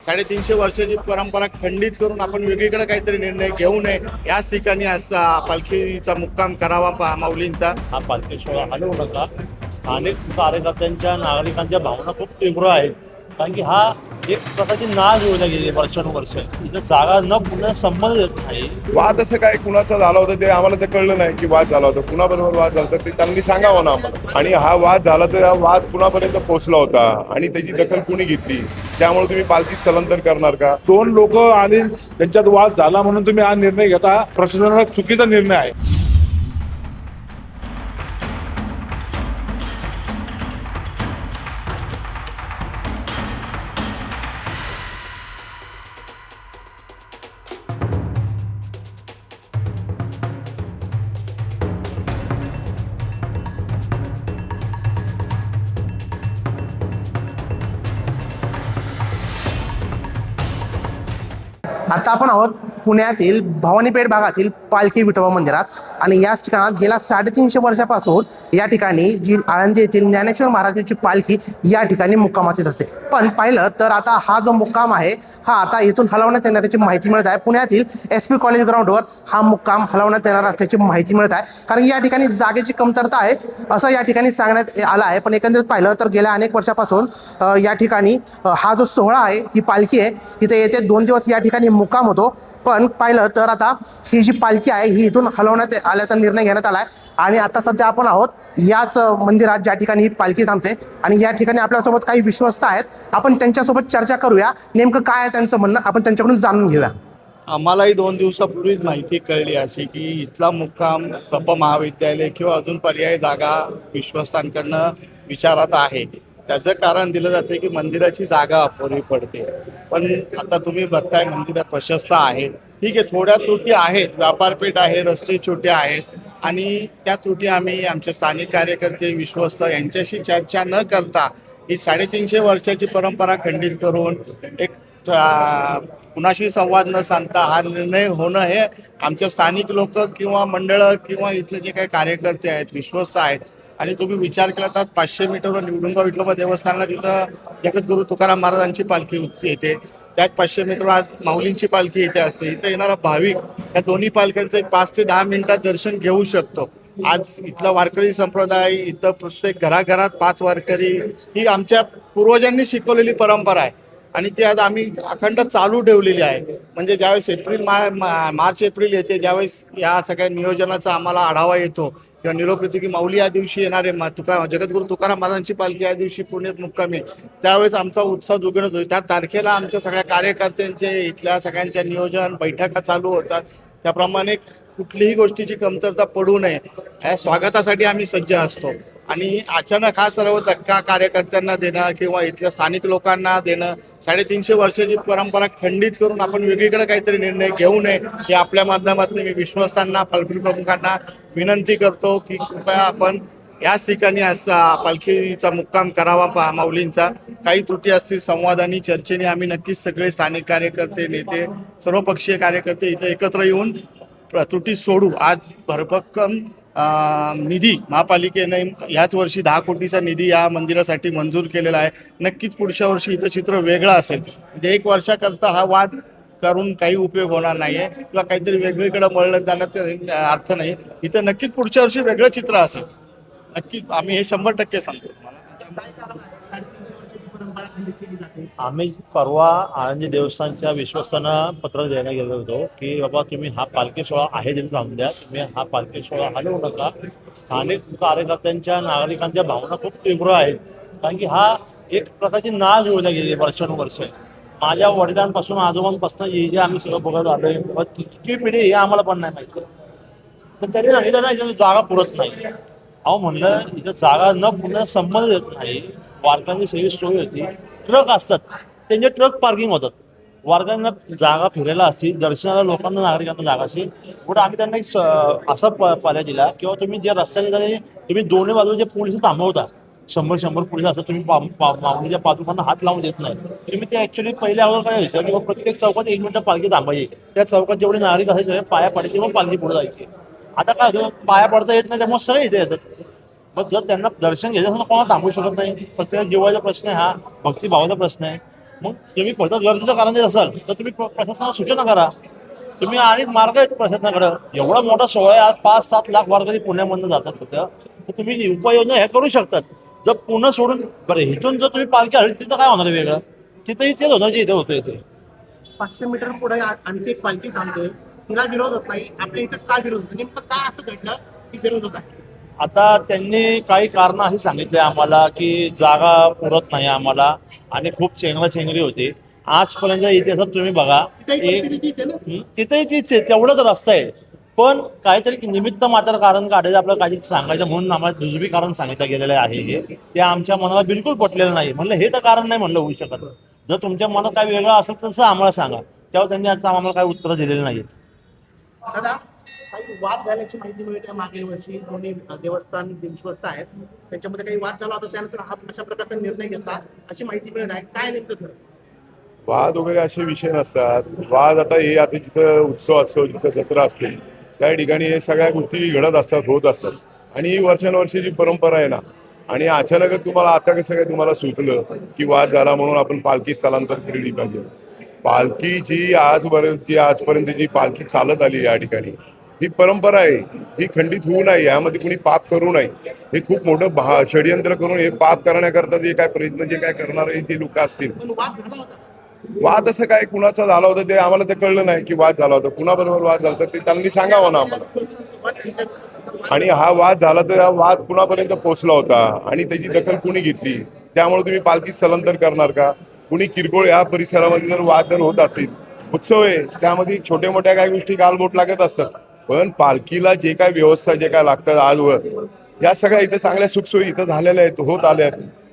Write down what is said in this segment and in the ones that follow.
350 वर्षाची परंपरा खंडित करून आपण वेगळीकडे काहीतरी निर्णय घेऊ नये, याच ठिकाणी असा पालखीचा मुक्काम करावा माऊलींचा. हा पालखी सोहळा हलवू नका. स्थानिक कार्यकर्त्यांच्या नागरिकांच्या भावना खूप तीव्र आहेत, कारण की हा एक प्रकारची नाळ जुळल्या गेली वर्षानुवर्ष. इथं जागा न पुन्हा संबंध येत नाही. वाद असं काय कुणाचा झाला होता ते आम्हाला ते कळलं नाही की वाद झाला होता, कुणाबरोबर वाद झाला होता ते त्यांनी सांगावं ना आम्हाला. आणि हा वाद झाला तर हा वाद कुणापर्यंत पोहोचला होता आणि त्याची दखल कुणी घेतली, त्यामुळे तुम्ही पालखी स्थलांतर करणार का? दोन लोक आणि त्यांच्यात वाद झाला म्हणून तुम्ही हा निर्णय घेता, प्रशासनाचा चुकीचा निर्णय आहे. आता आपण आहोत पुण्यातील भवानीपेठ भागातील पालखी विठोबा मंदिरात आणि याच ठिकाणात गेल्या 350 वर्षापासून या ठिकाणी जी आळंदी येथील ज्ञानेश्वर महाराजांची पालखी या ठिकाणी मुक्कामाचीच असते. पण पाहिलं तर आता हा जो मुक्काम आहे हा आता इथून हलवण्यात येणार याची माहिती मिळत आहे. पुण्यातील SP कॉलेज ग्राउंडवर हा मुक्काम हलवण्यात येणार असल्याची माहिती मिळत आहे, कारण या ठिकाणी जागेची कमतरता आहे असं या ठिकाणी सांगण्यात आलं आहे. पण एकंदरीत पाहिलं तर गेल्या अनेक वर्षापासून या ठिकाणी हा जो सोहळा आहे, ही पालखी आहे, इथे येते 2 दिवस या ठिकाणी मुक्काम होतो. पण पाहिलं तर आता ही जी पालखी आहे ही इथून हलवण्यात आल्याचा निर्णय घेण्यात आला आहे. आणि आता सध्या आपण आहोत याच मंदिरात ज्या ठिकाणी ही पालखी थांबते आणि या ठिकाणी आपल्यासोबत काही विश्वस्त आहेत. आपण त्यांच्यासोबत चर्चा करूया, नेमकं काय आहे त्यांचं म्हणणं आपण त्यांच्याकडून जाणून घेऊया. आम्हालाही 2 दिवसापूर्वीच माहिती कळली अशी की इथला मुक्काम सप महाविद्यालय किंवा अजून पर्यायी जागा विश्वस्तांकडनं विचारात आहे. त्याचं कारण दिलं जातं की मंदिराची जागा अपुरी पडते. पण आता तुम्ही बघताय मंदिरात प्रशस्त आहे, ठीक आहे, थोड्या त्रुटी आहेत, व्यापारपेठ आहे, रस्ते छोटे आहेत आणि त्या त्रुटी आम्ही आमचे स्थानिक कार्यकर्ते विश्वस्त यांच्याशी चर्चा न करता ही 350 वर्षाची परंपरा खंडित करून एक कुणाशी संवाद न साधता हा निर्णय होणं हे आमच्या स्थानिक लोक किंवा मंडळं किंवा इथले जे काही कार्यकर्ते आहेत विश्वस्त आहेत. आणि तुम्ही विचार केला तर 500 मीटरवर निवडुंगा विठोबा देवस्थानला तिथं जगद्गुरू तुकाराम महाराजांची पालखी येते, त्यात 500 मीटरवर आज माऊलींची पालखी इथे असते. इथं येणारा भाविक या दोन्ही पालख्यांचं 5 ते 10 मिनिटात दर्शन घेऊ शकतो. आज इथला वारकरी संप्रदाय, इथं प्रत्येक घराघरात 5 वारकरी ही आमच्या पूर्वजांनी शिकवलेली परंपरा आहे आणि ती आज आम्ही अखंड चालू ठेवलेली आहे. म्हणजे ज्यावेळेस मार्च एप्रिल येते, ज्यावेळेस या सगळ्या नियोजनाचा आम्हाला आढावा येतो किंवा निरोप येतो की माऊली या दिवशी येणारे जगद्गुरू तुकाराम महाराजांची पालखी या दिवशी पुण्यात मुक्कामी, त्यावेळेस आमचा उत्साह दुगणत होतो. त्या तारखेला आमच्या सगळ्या कार्यकर्त्यांचे इथल्या सगळ्यांच्या नियोजन बैठका चालू होतात. त्याप्रमाणे कुठलीही गोष्टीची कमतरता पडू नये या स्वागतासाठी आम्ही सज्ज असतो. आणि अचानक हा सर्व धक्का कार्यकर्त्यांना देणं किंवा इथल्या स्थानिक लोकांना देणं, 350 वर्षाची परंपरा खंडित करून आपण वेगळीकडे काहीतरी निर्णय घेऊ नये हे आपल्या माध्यमातून मी विश्वस्तांना, पालखी प्रमुखांना विनंती करतो की कृपया आपण याच ठिकाणी असा पालखीचा मुक्काम करावा माऊलींचा. काही त्रुटी असतील संवादाने चर्चेने आम्ही नक्कीच सगळे स्थानिक कार्यकर्ते, नेते, सर्वपक्षीय कार्यकर्ते इथे एकत्र येऊन त्रुटी सोडू. आज भरभक्कम निधी महापालिकेने याच वर्षी 10 कोटीचा निधी या मंदिरासाठी मंजूर केलेला आहे. नक्कीच पुढच्या वर्षी इथं चित्र वेगळं असेल. म्हणजे 1 वर्षाकरता हा वाद करून काही उपयोग होणार नाही आहे किंवा काहीतरी वेगवेगळं मळलं जाण्यात अर्थ नाही. इथं नक्कीच पुढच्या वर्षी वेगळं चित्र असेल. नक्कीच आम्ही हे 100% सांगतो. आम्ही परवा आळंदी देवस्थानच्या विश्वस्तांना पत्र द्यायला गेलो होतो की बाबा तुम्ही हा पालखी सोहळा आहे तिथे थांबून द्या, तुम्ही हा पालखी सोहळा हलवू नका. स्थानिक कार्यकर्त्यांच्या नागरिकांच्या भावना खूप तीव्र आहेत, कारण की हा एक प्रकारची नाळ जुळल्या गेली वर्षानुवर्ष. माझ्या वडिलांपासून आजोबांपासून जे आम्ही सगळं बघत आलोय, किती पिढी हे आम्हाला पण नाही माहिती. तर तरी सांगितलं ना इथं जागा पुरत नाही. अहो म्हणलं इथं जागा न पुन्हा संबंध येत नाही. वारकांची सगळी सोय होती, ट्रक असतात त्यांचे ट्रक पार्किंग होतात, वारकांना जागा फिरायला असतील, दर्शनाला लोकांना नागरिकांना जागा असेल. पुढे आम्ही त्यांना एक असा पर्याय दिला किंवा तुम्ही ज्या रस्त्याने तुम्ही दोन्ही बाजूचे पोलीस थांबवता, 100 पोलीस असतात, तुम्ही माऊलीच्या पादुकांना हात लावून देत नाही. तुम्ही ते ऍक्च्युली पहिल्या अगोदर काय व्हायचं किंवा प्रत्येक चौकात 1 मिनिटं पालखी थांबायची, त्या चौकात जेवढे नागरिक असायचे पाया पडायचे मग पालखी पुढे जायची. आता काय होतं, पाया पडता येत नाही त्यामुळे सगळे इथे येतात. मग जर त्यांना दर्शन घ्यायचं असं कोणाला थांबवू शकत नाही. प्रत्येक जीवाचा प्रश्न आहे, हा भक्तिभावाचा प्रश्न आहे. मग तुम्ही फक्त गरजेचं कारण जर असाल तर तुम्ही प्रशासनाला सूचना करा. तुम्ही अनेक मार्ग आहेत प्रशासनाकडे. एवढा मोठा सोहळा आहे, आज 5-7 लाख वारकरी पुण्यामधून जातात होत्या, तर तुम्ही उपाययोजना हे करू शकतात. जर पुणे सोडून बरं इथून जर तुम्ही पालखी हळली तिथं काय होणार आहे वेगळं? तिथंही तेच होणार जे इथे होतं ते. 500 मीटर पुढे आणखी एक पालखी थांबते, तिला विरोध होत नाही, आपल्या इथेच काय विरोध होतो? नेमकं काय असं घडलं की विरोध होत आहे? आता त्यांनी काही कारणं अशी सांगितले आम्हाला की जागा पुरत नाही आम्हाला आणि खूप चेंगराचेंगरी होती. आजपर्यंत इतिहासात तुम्ही बघा तिथेही परिस्थिती तीच आहे ना? तिथेही तीच आहे, तेवढंच रस्ता आहे. पण काहीतरी निमित्त मात्र कारण काढायचं आपल्याला काही सांगायचं म्हणून आम्हाला दुजबी कारण सांगितलं गेलेलं आहे हे. ते आमच्या मनाला बिलकुल पटलेलं नाही. म्हणलं हे तर कारण नाही म्हणलं होऊ शकत. जर तुमच्या मनात काय वेगळं असेल तर तसं आम्हाला सांगा. तेव्हा त्यांनी आता आम्हाला काही उत्तरं दिलेली नाहीत. दादा, काही वाद झाल्याची माहिती मिळते. मागील वर्षी दोन्ही देवस्थान विश्वस्त आहेत, त्यांच्यामध्ये काही वाद झाला होता, त्यानंतर हा अशा प्रकारचा निर्णय घेतला अशी माहिती मिळत आहे. काय नेमकं खरं? वाद वगैरे असे विषय नसतात. वाद आता हे आता जिथं उत्सव असतो, जिथं जत्रा असते, त्या ठिकाणी हे सगळ्या गोष्टी घडत असतात, होत असतात. आणि ही वर्षानुवर्षीची परंपरा आहे ना. आणि अचानकच तुम्हाला आता कसं काय तुम्हाला सुचलं की वाद झाला म्हणून आपण पालखी स्थलांतर केली पाहिजे? पालखी जी आजपर्यंत जी पालखी चालत आली या ठिकाणी, ही परंपरा आहे. ही खंडित होऊ नये, यामध्ये कुणी पाप करू नये. हे खूप मोठं षडयंत्र करून हे पाप करण्याकरता जे काय प्रयत्न जे काय करणारे जे लोक असतील. पण वाद झाला होता. वाद असं काय कुणाचा झाला होता ते आम्हाला ते कळलं नाही की वाद झाला होता. कुणाबरोबर वाद झाला होता ते त्यांनी सांगावं ना आम्हाला. आणि हा वाद झाला तर हा वाद कुणापर्यंत पोहोचला होता आणि त्याची दखल कुणी घेतली? त्यामुळे तुम्ही पालखी स्थलांतर करणार का? कुणी किरकोळ या परिसरामध्ये जर वाद जर होत असतील, उत्सव आहे त्यामध्ये छोट्या मोठ्या काही गोष्टी गालबोट लागत असतात. पण पालखीला जे काय व्यवस्था जे काय लागतात आजवर, या सगळ्या इथं चांगल्या सुखसोयी इथं झालेल्या आहेत,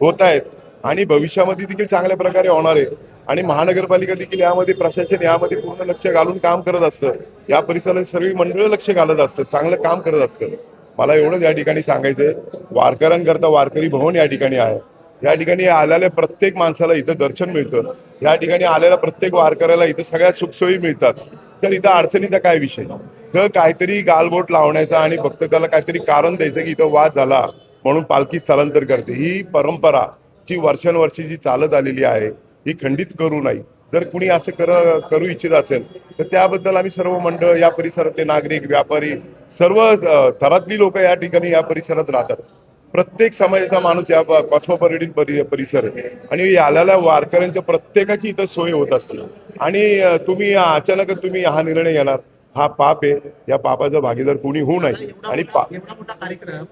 होत आहेत आणि भविष्यामध्ये देखील चांगल्या प्रकारे होणार आहे. आणि महानगरपालिका देखील यामध्ये, प्रशासन यामध्ये पूर्ण लक्ष घालून काम करत असतं. या परिसरात सर्व मंडळ लक्ष घालत असतं, चांगलं काम करत असतं. मला एवढंच या ठिकाणी सांगायचंय, वारकऱ्यांकरता वारकरी भवन या ठिकाणी आहे. या ठिकाणी आलेल्या प्रत्येक माणसाला इथं दर्शन मिळतं. या ठिकाणी आलेल्या प्रत्येक वारकऱ्याला इथं सगळ्या सुखसोयी मिळतात. तर इथं अडचणीचा काय विषय? तर काहीतरी गालबोट लावण्याचा आणि फक्त त्याला काहीतरी कारण द्यायचं की इथं वाद झाला म्हणून पालखी स्थलांतर करते, ही परंपरा जी वर्षानुवर्षी जी चालत आलेली आहे ही खंडित करू नये. जर कुणी असं करू इच्छित असेल तर त्याबद्दल आम्ही सर्व मंडळ, या परिसरातले नागरिक, व्यापारी, सर्व थरातली लोक या ठिकाणी या परिसरात राहतात. प्रत्येक समाजाचा माणूस या कॉस्मोपॉलिटन परिसर आहे आणि आलेल्या वारकऱ्यांच्या प्रत्येकाची इथं सोय होत असते. आणि तुम्ही अचानक तुम्ही हा निर्णय घेणार, हा पाप आहे. या पापाचा भागीदार कोणी होऊ नये. आणि एवढा मोठा कार्यक्रम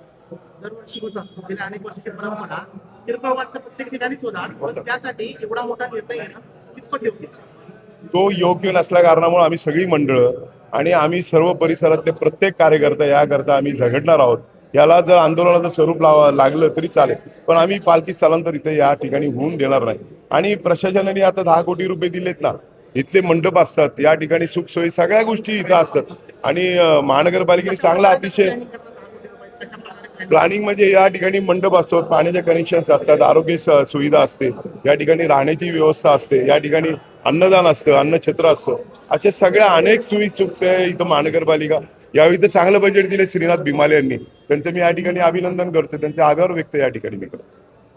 दरवर्षी होत असतो. गेल्या अनेक वर्षाची परंपरा, किरकोळ वाद तर प्रत्येक ठिकाणीच होतात, पण त्यासाठी एवढा मोठा निर्णय घेणं कितपत योग्य? तो योग्य नसल्या कारणामुळे आम्ही सगळी मंडळं आणि आम्ही सर्व परिसरातले प्रत्येक कार्यकर्ता याकरता आम्ही झगडणार आहोत. याला जर आंदोलनाचं स्वरूप लागलं तरी चालेल, पण आम्ही पालखी स्थलांतर इथे या ठिकाणी होऊन देणार नाही. आणि प्रशासनाने आता 10 कोटी रुपये दिलेत ना, इथले मंडप असतात, या ठिकाणी सुखसोयी सगळ्या गोष्टी इथं असतात. आणि महानगरपालिकेने चांगला अतिशय प्लॅनिंग म्हणजे या ठिकाणी मंडप असतो, पाण्याचे कनेक्शन्स असतात, आरोग्य सुविधा असते, या ठिकाणी राहण्याची व्यवस्था असते, या ठिकाणी अन्नदान असतं, अन्नछत्र असतं, अशा सगळ्या अनेक सुखसोयी इथं महानगरपालिका यावेळी तर चांगलं बजेट दिले श्रीनाथ भिमाले यांनी. त्यांचं मी या ठिकाणी अभिनंदन करतो, त्यांचे आभार व्यक्त या ठिकाणी मी करतो.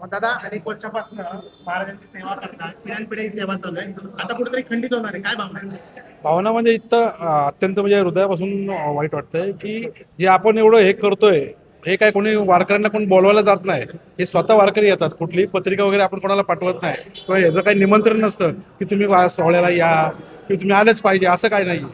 मग दादा, अनेक वर्षापासून महाराजांची सेवा करतात, पिढ्यानपिढ्या सेवा चालू आहे, आता कुठेतरी खंडित होणार आहे, काय भावना आहे? भावना म्हणजे इथं अत्यंत म्हणजे हृदयापासून वाईट वाटतंय की जे आपण एवढं हे करतोय, हे काय कोणी वारकऱ्यांना कोणी बोलवायला जात नाही. हे स्वतः वारकरी येतात. कुठलीही पत्रिका वगैरे आपण कोणाला पाठवत नाही किंवा याचं काही निमंत्रण नसतं की तुम्ही सोहळ्याला या किंवा तुम्ही आलेच पाहिजे, असं काय नाही.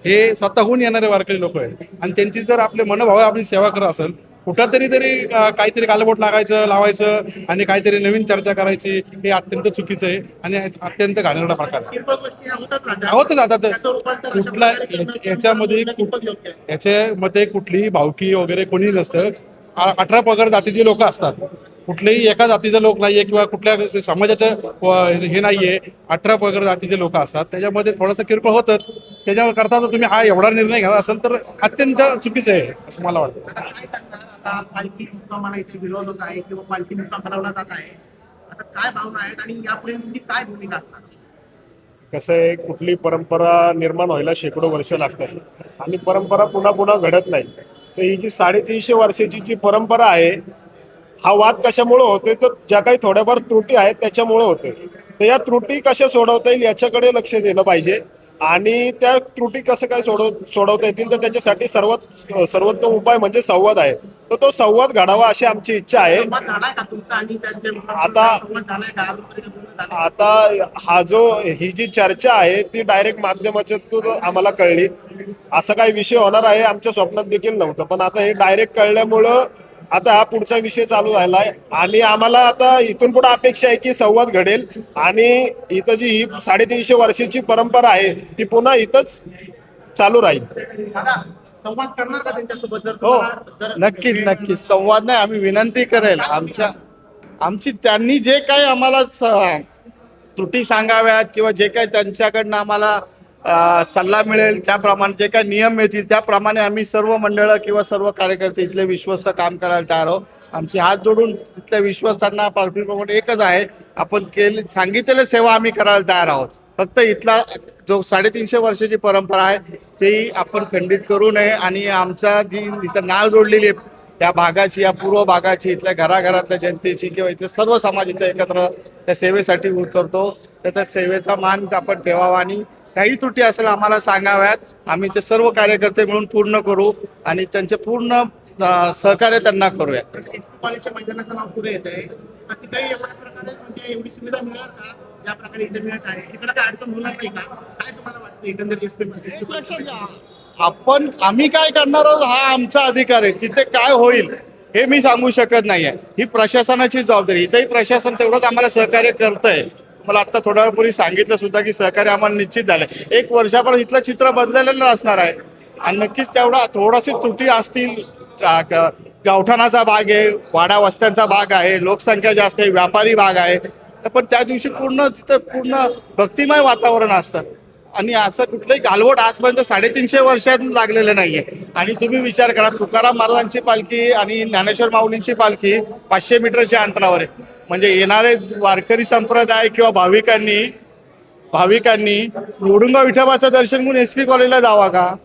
हे स्वतःहून येणारे वारकरी लोक आहेत आणि त्यांची जर आपले मनोभावे आपली सेवा करत असेल, कुठंतरी काहीतरी गालबोट लावायचं आणि काहीतरी नवीन चर्चा करायची, हे अत्यंत चुकीचं आहे आणि अत्यंत घाणेरडा प्रकार आहे. किरकोळ गोष्टी होतच राहतात. होतच आता त्याचं रूपांतर अशा कुठला प्रकारे करणं याच्यामध्ये कितपत योग्य आहे? याच्यामध्ये कुठलीही भावकी वगैरे कोणी नसतं. 18 पगड जातीचे लोक असतात, कुठलेही एका जातीचे लोक नाहीये किंवा कुठल्या समाजाचं हे नाहीये. 18 पगड जातीचे लोक असतात, त्याच्यामध्ये थोडंसं किरकोळ होतच. त्याच्यावर करता जर तुम्ही हा एवढा निर्णय घ्यावा असेल तर अत्यंत चुकीचं आहे असं मला वाटतं. आता काय सांगणार? आता पालखी मुक्कामाला याची विरोध होत आहे किंवा पालखी मुक्काम बनवला जात आहे, आता काय भावना आहेत आणि यापुढे तुमची काय भूमिका असणार? कसं आहे, कुठली परंपरा निर्माण व्हायला शेकडो वर्ष लागतात आणि परंपरा पुन्हा पुन्हा घडत नाही. तर ही जी 350 वर्षाची जी परंपरा आहे, हा वाद कशामुळे होतोय तर ज्या काही थोड्याफार त्रुटी आहेत त्याच्यामुळे होतोय. तर या त्रुटी कशा सोडवता येईल याच्याकडे लक्ष दिलं पाहिजे आणि त्या त्रुटी कसं काय सोडवता येतील तर त्याच्यासाठी सर्वोत्तम उपाय म्हणजे संवाद आहे. तर तो संवाद घडावा अशी आमची इच्छा आहे. आता ही जी चर्चा आहे ती डायरेक्ट माध्यमातून आम्हाला कळली. असा काही विषय होणार आहे आमच्या स्वप्नात देखील नव्हतं, पण आता हे डायरेक्ट कळल्यामुळं आता हा पुढचा विषय चालू झालाय आणि आम्हाला आता इथून पुढे अपेक्षा आहे की संवाद घडेल आणि इथं जी ही 350 वर्षाची परंपरा आहे ती पुन्हा इथंच चालू राहील. संवाद करणार का त्यांच्यासोबत जर हो तुम्हाला नक्कीच नक्कीच संवाद नाही, आम्ही विनंती करेल आमची त्यांनी जे काही आम्हाला त्रुटी सांगाव्यात किंवा जे काही त्यांच्याकडनं आम्हाला सल्ला मिळेल त्याप्रमाणे जे काही नियम मिळतील त्याप्रमाणे आम्ही सर्व मंडळं किंवा सर्व कार्यकर्ते इथले विश्वस्त काम करायला तयार आहोत. आमचे हात जोडून तिथल्या विश्वस्तांना पालखीप्रमाणे एकच आहे, आपण सांगितलेली सेवा आम्ही करायला तयार आहोत. फक्त इथला जो 350 वर्षाची परंपरा आहे ती आपण खंडित करू नये आणि आमच्या जी इथं नाळ जोडलेली आहे त्या भागाची, या पूर्व भागाची, इथल्या घराघरातल्या जनतेची किंवा इथले सर्व समाज इथं एकत्र त्या सेवेसाठी उतरतो, तर त्या सेवेचा मान आपण ठेवावा आणि काही त्रुटी असेल आम्हाला सांगाव्यात. आम्ही ते सर्व कार्यकर्ते मिळून पूर्ण करू आणि त्यांचे पूर्ण सहकार्य त्यांना करूया. कॉलेजच्या मैदानाचं नाव पुढे येत आहे, काही एवढ्या प्रकारे म्हणजे एवढी सुविधा मिळणार का ज्या प्रकारे इथे मिळत आहे? तिकडे काय अडचण होणार नाही का? काय तुम्हाला वाटतं एकंदरीत आम्ही काय करणार आहोत हा आमचा अधिकार आहे. तिथे काय होईल हे मी सांगू शकत नाहीये, ही प्रशासनाची जबाबदारी. इथेही प्रशासन तेवढंच आम्हाला सहकार्य करतंय. मला आता थोड्या वेळापूर्वी सांगितलं सुद्धा की सहकार्य आम्हाला निश्चित झालंय. 1 वर्षापर्यंत इथलं चित्र बदललेलं असणार आहे आणि नक्कीच थोडाशी त्रुटी असतील. गावठाणाचा भाग आहे, वाडा वस्त्यांचा भाग आहे, लोकसंख्या जास्त आहे, व्यापारी भाग आहे, पण त्या दिवशी पूर्ण भक्तिमय वातावरण असतं आणि असं कुठलंही गालवट आजपर्यंत 350 वर्षात लागलेलं नाहीये. आणि तुम्ही विचार करा, तुकाराम महाराजांची पालखी आणि ज्ञानेश्वर माऊलींची पालखी 500 मीटरच्या अंतरावर आहे. म्हणजे येणारे वारकरी संप्रदाय किंवा भाविकांनी निवडुंगा विठोबाचं दर्शन म्हणून SP कॉलेजला जावा का?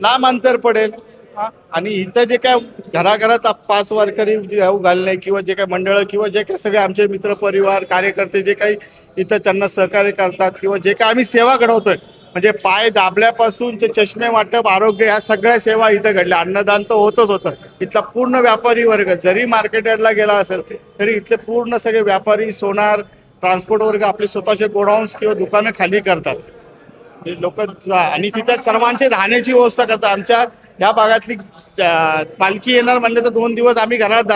लांब अंतर पडेल. आणि इथं जे काय घराघरात 5 वारकरी घालणे किंवा जे काही मंडळं किंवा जे काही सगळे आमचे मित्र परिवार कार्यकर्ते जे काही इथं त्यांना सहकार्य करतात किंवा जे काही आम्ही सेवा घडवतोय, म्हणजे पाय दाबल्यापासून ते चष्मे वाटप, आरोग्य, ह्या सगळ्या सेवा इथं घडल्या. अन्नदान तर होतच होतं. इथला पूर्ण व्यापारी वर्ग जरी मार्केट यार्डला गेला असेल तरी इथले पूर्ण सगळे व्यापारी, सोनार, ट्रान्सपोर्ट वर्ग आपले स्वतःचे गोडाऊन्स किंवा दुकानं खाली करतात लोक आणि तिथं सर्वांची राहण्याची व्यवस्था करतात. आमच्या या भागातली पालखी येणार म्हणले तर 2 दिवस आम्ही घरात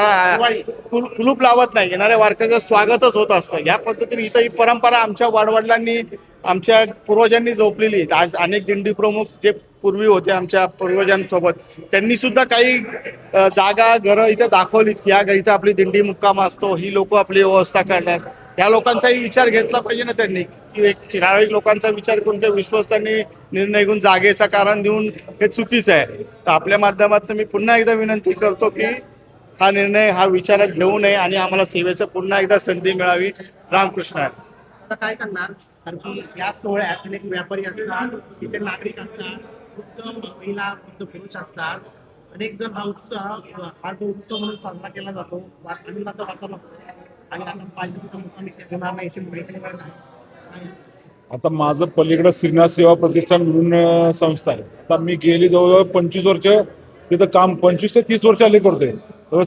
कुलूप लावत नाही, येणाऱ्या वारकऱ्याचं स्वागतच होत असतं. या पद्धतीने इथं ही परंपरा आमच्या वडवडिलांनी, आमच्या पूर्वजांनी जोपलेली. आज अनेक दिंडी प्रमुख जे पूर्वी होते आमच्या पूर्वजांसोबत, त्यांनी सुद्धा काही जागा, घरं इथं दाखवलीत. या इथं आपली दिंडी मुक्काम असतो, ही लोक आपली व्यवस्था करतात. ह्या लोकांचाही विचार घेतला पाहिजे ना त्यांनी, की एक ठराविक लोकांचा विचार करून काही विश्वस्तांनी निर्णय घेऊन जागेचं कारण देऊन हे चुकीचं आहे. तर आपल्या माध्यमातून मी पुन्हा एकदा विनंती करतो की हा निर्णय हा विचारात घेऊ नये आणि आम्हाला सेवेचं पुन्हा एकदा संधी मिळावी. रामकृष्ण. आता काय करणार? कारण की या सोहळ्यात अनेक व्यापारी असतात, इथे नागरिक असतात, वृद्ध महिला, वृद्ध पुरुष असतात. अनेक जण हा जो उत्सव म्हणून साजरा केला जातो, आनंदाचं वातावरण असतं आणि आता पालखीचा मुक्काम इथे होणार नाही अशी माहिती मिळत आहे. आता माझं पलीकडं श्रीनाथ सेवा प्रतिष्ठान म्हणून संस्था आहे. आता मी गेली जवळजवळ 25 वर्ष तिथं काम, 25 ते 30 वर्ष आले करतोय.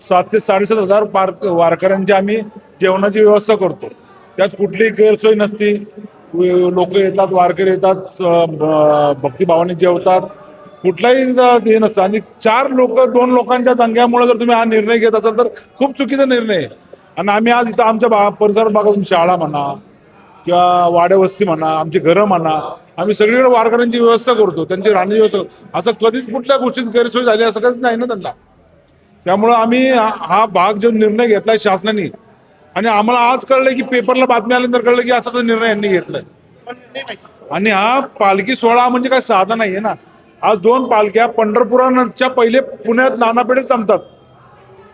7 ते 7.5 हजार वारकऱ्यांची आम्ही जेवणाची व्यवस्था करतो. त्यात कुठलीही गैरसोय नसती. लोक येतात, वारकरी येतात, भक्तिभावाने जेवतात, कुठलाही हे नसतं. आणि 2 लोकांच्या दंग्यामुळे जर तुम्ही हा निर्णय घेत असाल तर खूप चुकीचा निर्णय आहे. आणि आम्ही आज इथं आमच्या परिसरात बघा, शाळा म्हणा किंवा वाड्यावस्ती म्हणा, आमची घरं म्हणा, आम्ही सगळीकडे वारकऱ्यांची व्यवस्था करतो, त्यांची राहण्याची व्यवस्था. असं कधीच कुठल्या गोष्टीत गैरसोय झाली असं कधीच नाही ना त्यांना. त्यामुळं आम्ही हा भाग जो निर्णय घेतलाय शासनाने, आणि आम्हाला आज कळलं की पेपरला बातमी आल्यानंतर कळलं की असाच निर्णय यांनी घेतलाय. आणि हा पालखी सोहळा म्हणजे काय साधा नाहीये ना. आज 2 पालख्या पंढरपुराच्या पहिले पुण्यात नानापेठेत जमतात.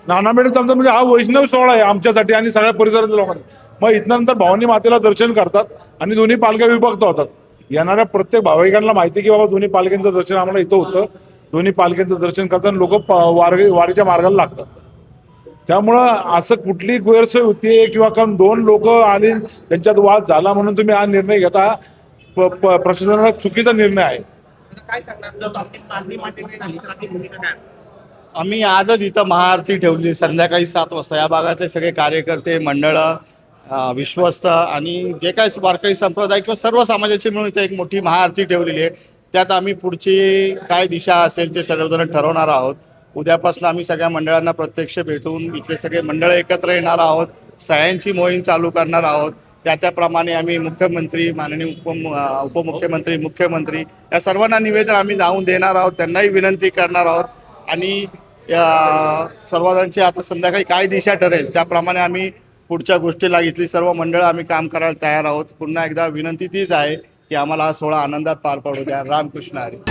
म्हणजे हा वैष्णव सोहळा आहे आमच्यासाठी आणि सगळ्या परिसरातल्या लोकांना. मग इथनंतर भवानी मातेला दर्शन करतात आणि दोन्ही पालख्या विभक्त होतात. येणाऱ्या प्रत्येक भाविकांना माहिती की बाबा दोन्ही पालख्यांचं दर्शन आम्हाला इथं होतं. दोन्ही पालख्यांचं दर्शन करताना लोक वारीच्या मार्गाला लागतात. त्यामुळं असं कुठली गैरसोय होती किंवा कारण दोन लोक आले त्यांच्यात वाद झाला म्हणून तुम्ही हा निर्णय घेता प्रशासनाचा चुकीचा निर्णय आहे. काय सांगणार जर आपली मागणी मान्य नाही झाली तर आपली भूमिका काय? आम्ही आजच इथं महाआरती ठेवली संध्याकाळी 7 वाजता. या भागातले सगळे कार्यकर्ते मंडळं विश्वस्त आणि जे काही वारकरी संप्रदाय किंवा सर्व समाजाची मिळून इथं एक मोठी महाआरती ठेवलेली आहे. त्यात आम्ही पुढची काय दिशा असेल ते सर्वजण ठरवणार आहोत. उद्यापासून आम्ही सगळ्या मंडळांना प्रत्यक्ष भेटून इथले सगळे मंडळ एकत्र येणार आहोत. सह्यांची मोहीम चालू करणार आहोत. त्याप्रमाणे आम्ही मुख्यमंत्री, माननीय उपमुख्यमंत्री, मुख्यमंत्री या सर्वांना निवेदन आम्ही जाऊन देणार आहोत. त्यांनाही विनंती करणार आहोत आणि सर्वांची आता संध्याकाळी काय दिशा ठरेल त्याप्रमाणे आम्ही पुढच्या गोष्टीला इथली सर्व मंडळं आम्ही काम करायला तयार आहोत. पुन्हा एकदा विनंती तीच आहे की आम्हाला हा सोहळा आनंदात पार पाडू द्या. रामकृष्ण हरी.